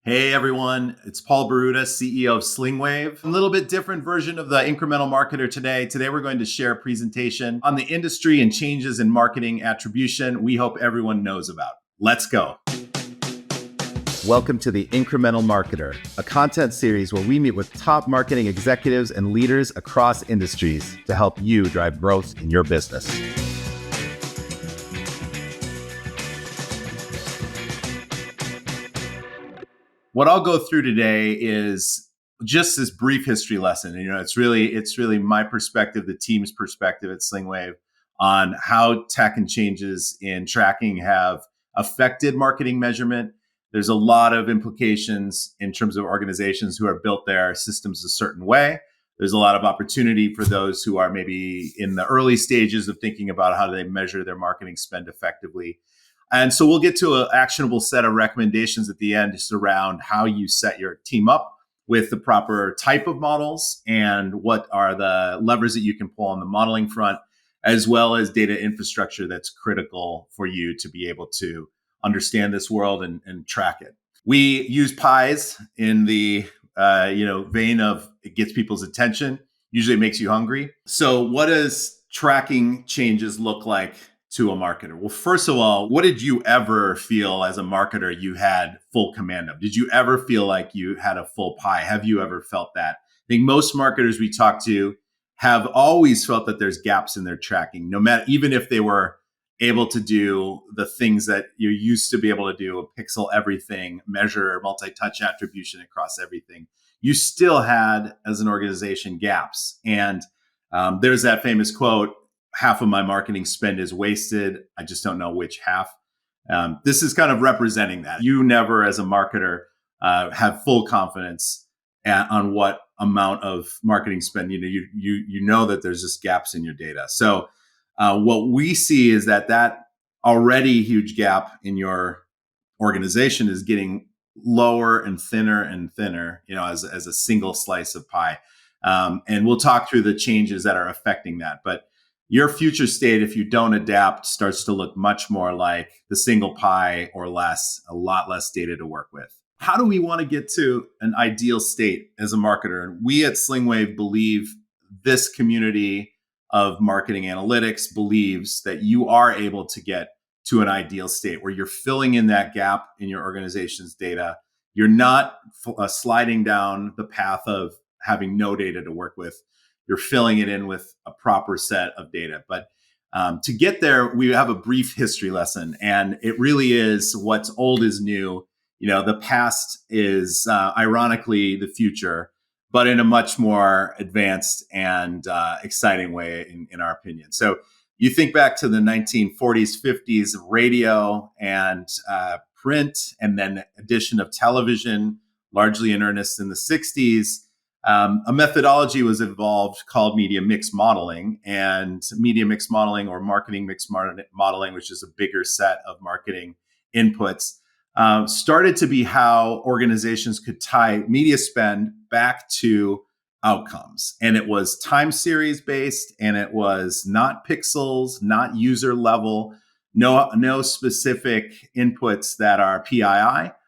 Hey everyone, it's Paul Boruta, CEO of Slingwave. A little bit different version of the Incremental Marketer today. Today we're going to share a presentation on the industry and changes in marketing attribution we hope everyone knows about. Let's go. Welcome to the Incremental Marketer, a content series where we meet with top marketing executives and leaders across industries to help you drive growth in your business. What I'll go through today is just this brief history lesson. It's really my perspective, the team's perspective at Slingwave on how tech and changes in tracking have affected marketing measurement. There's a lot of implications in terms of organizations who are built their systems a certain way. There's a lot of opportunity for those who are maybe in the early stages of thinking about how do they measure their marketing spend effectively. And so we'll get to an actionable set of recommendations at the end just around how you set your team up with the proper type of models and what are the levers that you can pull on the modeling front, as well as data infrastructure that's critical for you to be able to understand this world and track it. We use pies in the vein of it gets people's attention. Usually it makes you hungry. So what does tracking changes look like to a marketer? Well, first of all, what did you ever feel as a marketer you had full command of? Did you ever feel like you had a full pie? Have you ever felt that? I think most marketers we talk to have always felt that there's gaps in their tracking, no matter, even if they were able to do the things that you used to be able to do, pixel everything, measure multi-touch attribution across everything. You still had, as an organization, gaps. And there's that famous quote, half of my marketing spend is wasted. I just don't know which half. This is kind of representing that. You never, as a marketer, have full confidence on what amount of marketing spend. You know that there's just gaps in your data. So what we see is that already huge gap in your organization is getting lower and thinner, as a single slice of pie. And we'll talk through the changes that are affecting that. But your future state, if you don't adapt, starts to look much more like the single pie or less, a lot less data to work with. How do we want to get to an ideal state as a marketer? And we at Slingwave believe this community of marketing analytics believes that you are able to get to an ideal state where you're filling in that gap in your organization's data. You're not sliding down the path of having no data to work with. You're filling it in with a proper set of data. But to get there, we have a brief history lesson, and it really is what's old is new. The past is ironically the future, but in a much more advanced and exciting way, in our opinion. So you think back to the 1940s, 50s, radio and print, and then addition of television, largely in earnest in the 60s. A methodology was evolved called media mix modeling, and media mix modeling or marketing mix modeling, which is a bigger set of marketing inputs, started to be how organizations could tie media spend back to outcomes. And it was time series based, and it was not pixels, not user level, no specific inputs that are PII.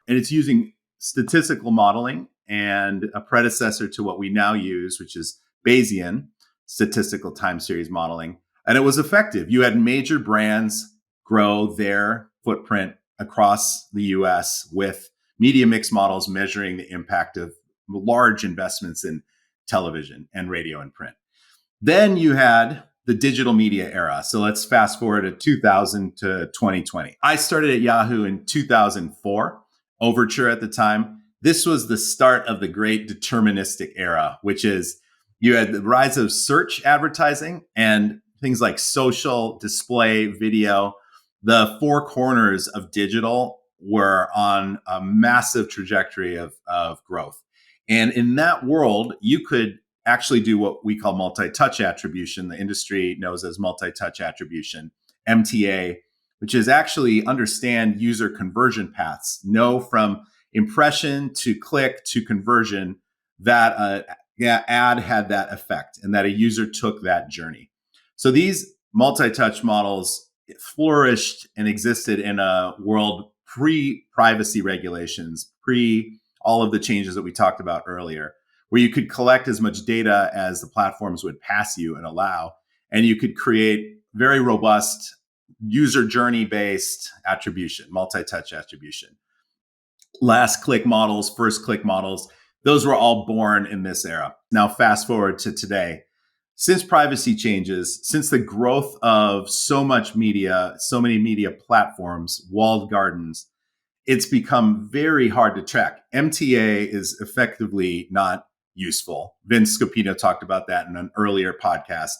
And it's using statistical modeling and a predecessor to what we now use, which is Bayesian statistical time series modeling. And it was effective. You had major brands grow their footprint across the US with media mix models measuring the impact of large investments in television and radio and print. Then you had the digital media era. So let's fast forward to 2000 to 2020. I started at Yahoo in 2004, Overture at the time. This was the start of the great deterministic era, which is you had the rise of search advertising and things like social, display, video. The four corners of digital were on a massive trajectory of growth. And in that world, you could actually do what we call multi-touch attribution. The industry knows as multi-touch attribution, MTA, which is actually understand user conversion paths, know from impression to click to conversion that ad had that effect and that a user took that journey. So these multi-touch models flourished and existed in a world pre-privacy regulations, pre all of the changes that we talked about earlier, where you could collect as much data as the platforms would pass you and allow, and you could create very robust user journey based attribution, multi-touch attribution. Last click models, first click models, those were all born in this era. Now, fast forward to today. Since privacy changes, since the growth of so much media, so many media platforms, walled gardens, it's become very hard to track. MTA is effectively not useful. Vince Scopino talked about that in an earlier podcast.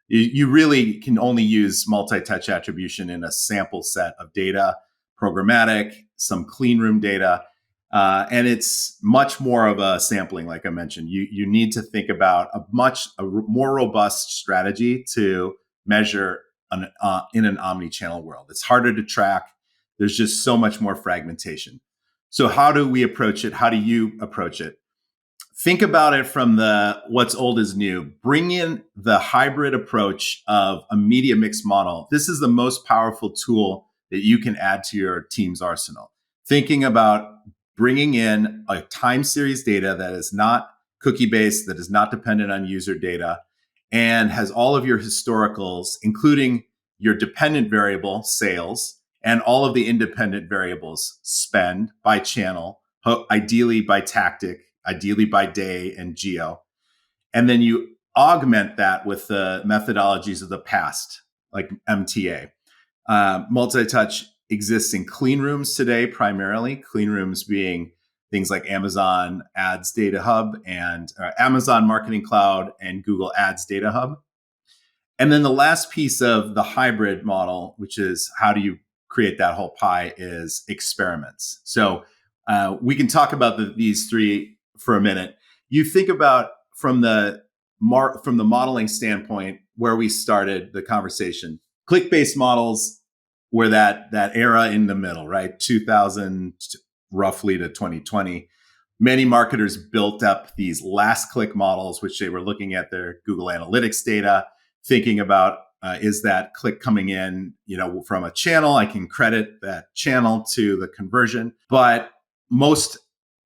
You really can only use multi-touch attribution in a sample set of data, programmatic, some clean room data, and it's much more of a sampling. Like I mentioned, you need to think about a more robust strategy to measure in an omni-channel world. It's harder to track. There's just so much more fragmentation. So how do we approach it? How do you approach it? Think about it from the what's old is new. Bring in the hybrid approach of a media mix model. This is the most powerful tool that you can add to your team's arsenal. Thinking about bringing in a time series data that is not cookie based, that is not dependent on user data, and has all of your historicals, including your dependent variable, sales, and all of the independent variables, spend by channel, ideally by tactic, ideally by day and geo. And then you augment that with the methodologies of the past, like MTA. Multi-touch exists in clean rooms today, primarily. Clean rooms being things like Amazon Ads Data Hub and Amazon Marketing Cloud and Google Ads Data Hub. And then the last piece of the hybrid model, which is how do you create that whole pie, is experiments. So we can talk about these three for a minute. You think about from the modeling standpoint where we started the conversation. Click-based models were that era in the middle, right? 2000 roughly to 2020. Many marketers built up these last click models, which they were looking at their Google Analytics data, thinking about is that click coming in, from a channel? I can credit that channel to the conversion, but most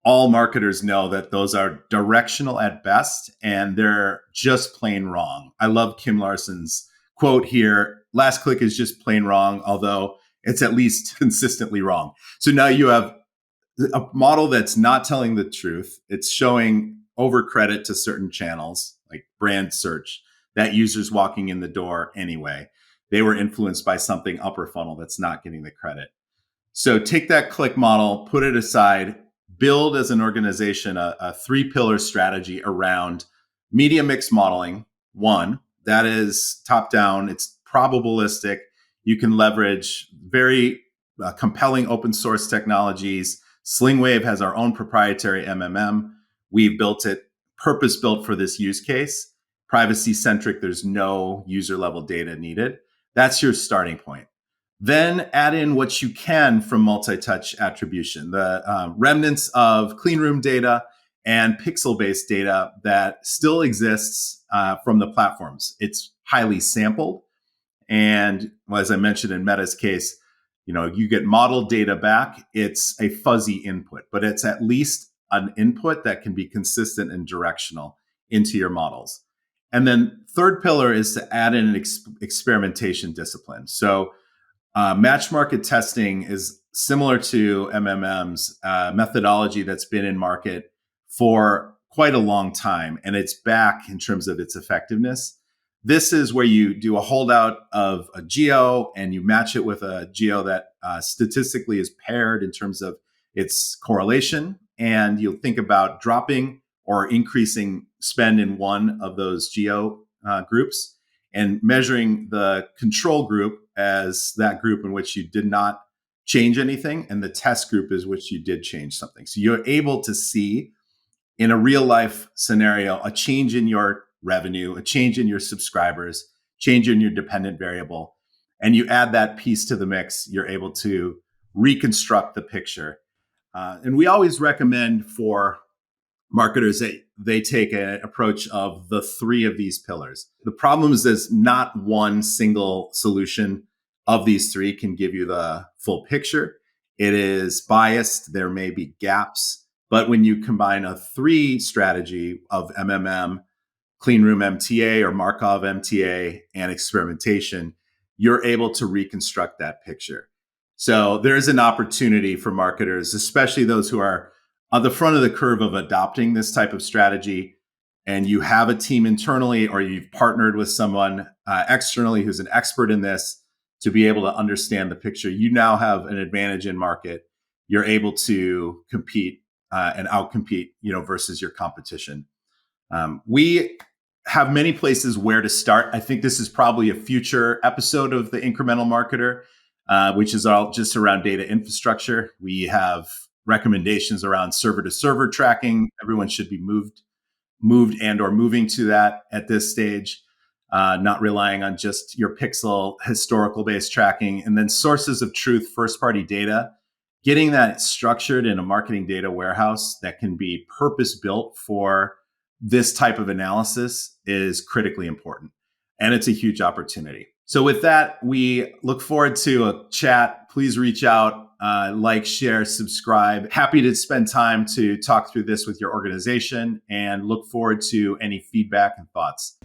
all marketers know that those are directional at best, and they're just plain wrong. I love Kim Larson's quote here: last click is just plain wrong, although it's at least consistently wrong. So now you have a model that's not telling the truth. It's showing over credit to certain channels like brand search that users walking in the door anyway. They were influenced by something upper funnel that's not getting the credit. So take that click model, put it aside, build as an organization a 3-pillar strategy around media mix modeling. One, that is top down. It's probabilistic. You can leverage very compelling open source technologies. Slingwave has our own proprietary MMM. We've built it purpose built for this use case. Privacy centric. There's no user level data needed. That's your starting point. Then add in what you can from multi-touch attribution, the remnants of clean room data and pixel-based data that still exists from the platforms. It's highly sampled. And as I mentioned in Meta's case, you get model data back. It's a fuzzy input, but it's at least an input that can be consistent and directional into your models. And then third pillar is to add in an experimentation discipline. So match market testing is similar to MMM's methodology that's been in market for quite a long time, and it's back in terms of its effectiveness. This is where you do a holdout of a geo and you match it with a geo that statistically is paired in terms of its correlation. And you'll think about dropping or increasing spend in one of those geo groups and measuring the control group as that group in which you did not change anything, and the test group is which you did change something. So you're able to see in a real life scenario a change in your revenue, a change in your subscribers, change in your dependent variable, and you add that piece to the mix, you're able to reconstruct the picture. And we always recommend for marketers that they take an approach of the 3 of these pillars. The problem is there's not one single solution of these 3 can give you the full picture. It is biased. There may be gaps, But when you combine a 3 strategy of MMM, clean room MTA or Markov MTA, and experimentation, you're able to reconstruct that picture. So there is an opportunity for marketers, especially those who are on the front of the curve of adopting this type of strategy, and you have a team internally or you've partnered with someone externally who's an expert in this to be able to understand the picture. You now have an advantage in market. You're able to compete and outcompete, versus your competition. We have many places where to start. I think this is probably a future episode of the Incremental Marketer, which is all just around data infrastructure. We have recommendations around server to server tracking. Everyone should be moved and or moving to that at this stage, not relying on just your pixel historical based tracking. And then sources of truth, first party data, getting that structured in a marketing data warehouse that can be purpose built for this type of analysis is critically important. And it's a huge opportunity. So with that, we look forward to a chat. Please reach out, like, share, subscribe. Happy to spend time to talk through this with your organization and look forward to any feedback and thoughts.